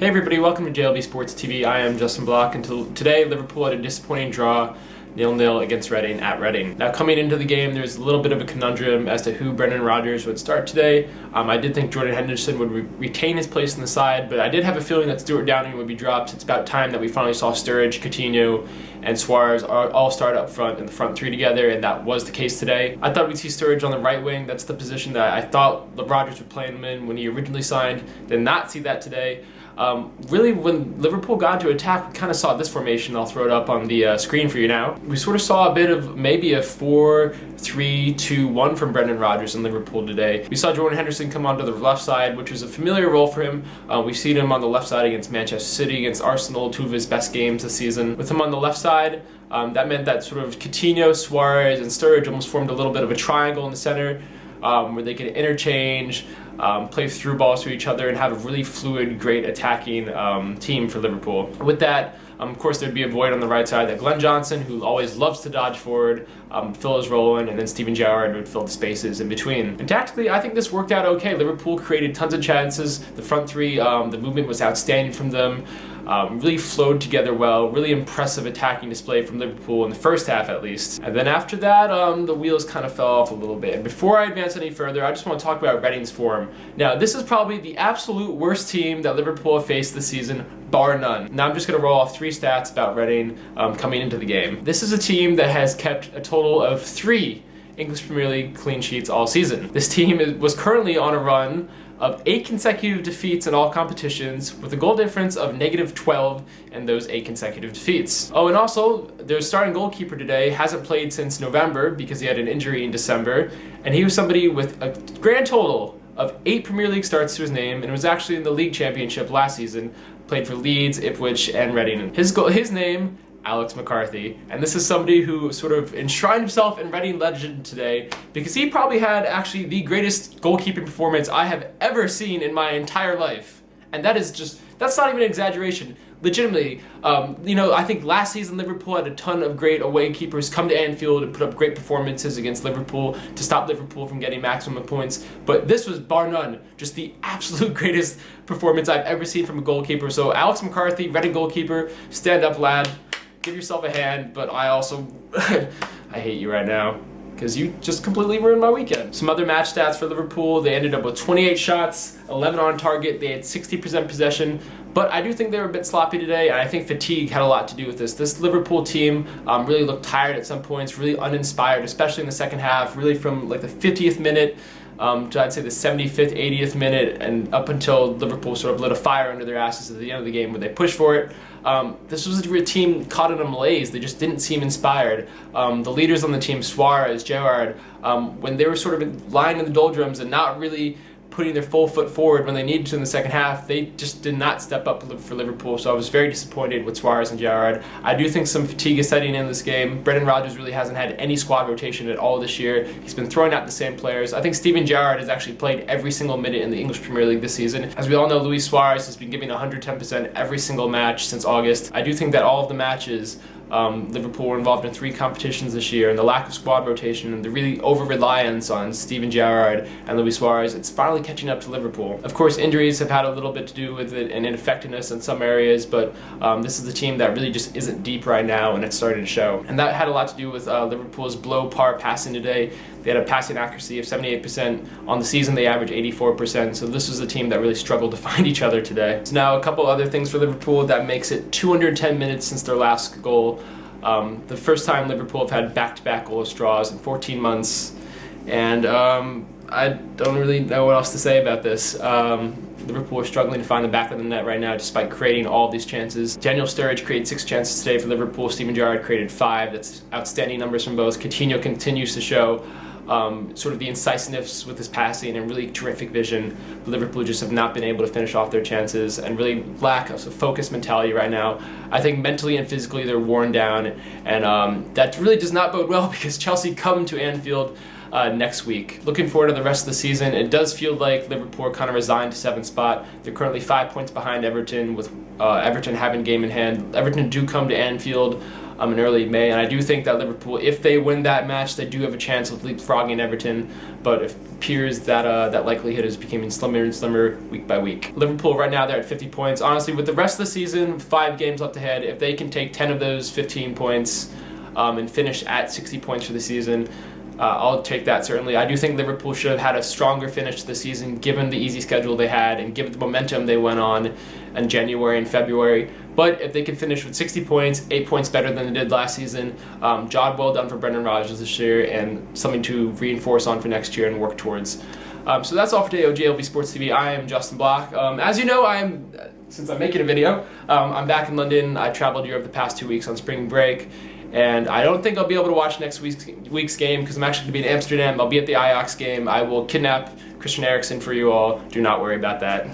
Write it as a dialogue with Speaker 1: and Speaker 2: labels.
Speaker 1: Hey everybody, welcome to JLB Sports TV. I am Justin Block, and today Liverpool had a disappointing draw, 0-0 against Reading at Reading. Now coming into the game, there's a little bit of a conundrum as to who Brendan Rodgers would start today. I did think Jordan Henderson would retain his place in the side, but I did have a feeling that Stuart Downing would be dropped. It's about time that we finally saw Sturridge, Coutinho, and Suarez all start up front in the front three together, and that was the case today. I thought we'd see Sturridge on the right wing. That's the position that I thought Rodgers would play him in when he originally signed. Did not see that today. Really, when Liverpool got into attack, we kind of saw this formation. I'll throw it up on the screen for you now. We sort of saw a bit of maybe a 4-3-2-1 from Brendan Rodgers in Liverpool today. We saw Jordan Henderson come onto the left side, which was a familiar role for him. We've seen him on the left side against Manchester City, against Arsenal, two of his best games this season. With him on the left side, that meant that sort of Coutinho, Suarez, and Sturridge almost formed a little bit of a triangle in the center, where they could interchange, play through balls to each other, and have a really fluid, great attacking team for Liverpool. With that, of course, there'd be a void on the right side that Glenn Johnson, who always loves to dodge forward, fill his role in, and then Steven Gerrard would fill the spaces in between. And tactically, I think this worked out okay. Liverpool created tons of chances. The front three, the movement was outstanding from them. Really flowed together well. Really impressive attacking display from Liverpool in the first half, at least. And then after that, the wheels kind of fell off a little bit. And before I advance any further, I just want to talk about Reading's form. Now, this is probably the absolute worst team that Liverpool have faced this season, bar none. Now, I'm just going to roll off three stats about Reading coming into the game. This is a team that has kept a total of 3 English Premier League clean sheets all season. This team was currently on a run of 8 consecutive defeats in all competitions, with a goal difference of -12 in those 8 consecutive defeats. Oh, and also, their starting goalkeeper today hasn't played since November because he had an injury in December, and he was somebody with a grand total of 8 Premier League starts to his name, and was actually in the league championship last season, played for Leeds, Ipswich, and Reading. His name, Alex McCarthy, and this is somebody who sort of enshrined himself in Reading legend today because he probably had actually the greatest goalkeeping performance I have ever seen in my entire life, and that's not even an exaggeration. Legitimately, I think last season Liverpool had a ton of great away keepers come to Anfield and put up great performances against Liverpool to stop Liverpool from getting maximum points, but this was bar none just the absolute greatest performance I've ever seen from a goalkeeper. So Alex McCarthy, Reading goalkeeper, stand up, lad. Give yourself a hand, but I also, I hate you right now because you just completely ruined my weekend. Some other match stats for Liverpool: they ended up with 28 shots, 11 on target, they had 60% possession, but I do think they were a bit sloppy today, and I think fatigue had a lot to do with this. This Liverpool team really looked tired at some points, really uninspired, especially in the second half, really from like the 50th minute to I'd say the 75th, 80th minute, and up until Liverpool sort of lit a fire under their asses at the end of the game where they pushed for it. This was a team caught in a malaise. They just didn't seem inspired. The leaders on the team, Suarez, Gerrard, when they were sort of lying in the doldrums and not really putting their full foot forward when they needed to in the second half, they just did not step up for Liverpool, so I was very disappointed with Suarez and Gerrard. I do think some fatigue is setting in this game. Brendan Rodgers really hasn't had any squad rotation at all this year. He's been throwing out the same players. I think Steven Gerrard has actually played every single minute in the English Premier League this season. As we all know, Luis Suarez has been giving 110% every single match since August. I do think that all of the matches Liverpool were involved in 3 competitions this year, and the lack of squad rotation and the really over-reliance on Steven Gerrard and Luis Suarez, it's finally catching up to Liverpool. Of course, injuries have had a little bit to do with it and ineffectiveness in some areas, but this is a team that really just isn't deep right now, and it's starting to show. And that had a lot to do with Liverpool's below-par passing today. They had a passing accuracy of 78%. On the season, they averaged 84%, so this was a team that really struggled to find each other today. So now a couple other things for Liverpool that makes it 210 minutes since their last goal. The first time Liverpool have had back-to-back goalless draws in 14 months, and I don't really know what else to say about this. Liverpool are struggling to find the back of the net right now despite creating all of these chances. Daniel Sturridge created 6 chances today for Liverpool. Steven Gerrard created 5. That's outstanding numbers from both. Coutinho continues to show sort of the incisiveness with his passing and really terrific vision. Liverpool just have not been able to finish off their chances and really lack of focused mentality right now. I think mentally and physically they're worn down, and that really does not bode well because Chelsea come to Anfield next week. Looking forward to the rest of the season. It does feel like Liverpool are kind of resigned to 7th spot. They're currently 5 points behind Everton, with Everton having game in hand. Everton do come to Anfield in early May. And I do think that Liverpool, if they win that match, they do have a chance of leapfrogging Everton, but it appears that that likelihood is becoming slimmer and slimmer week by week. Liverpool right now, they're at 50 points. Honestly, with the rest of the season, 5 games left ahead, if they can take 10 of those 15 points and finish at 60 points for the season, I'll take that, certainly. I do think Liverpool should have had a stronger finish to the season given the easy schedule they had and given the momentum they went on in January and February. But if they can finish with 60 points, 8 points better than they did last season, job well done for Brendan Rodgers this year and something to reinforce on for next year and work towards. So that's all for today, OGLB Sports TV. I am Justin Block. As you know, since I'm making a video, I'm back in London. I traveled Europe the past 2 weeks on spring break. And I don't think I'll be able to watch next week's game because I'm actually going to be in Amsterdam. I'll be at the Ajax game. I will kidnap Christian Eriksen for you all. Do not worry about that.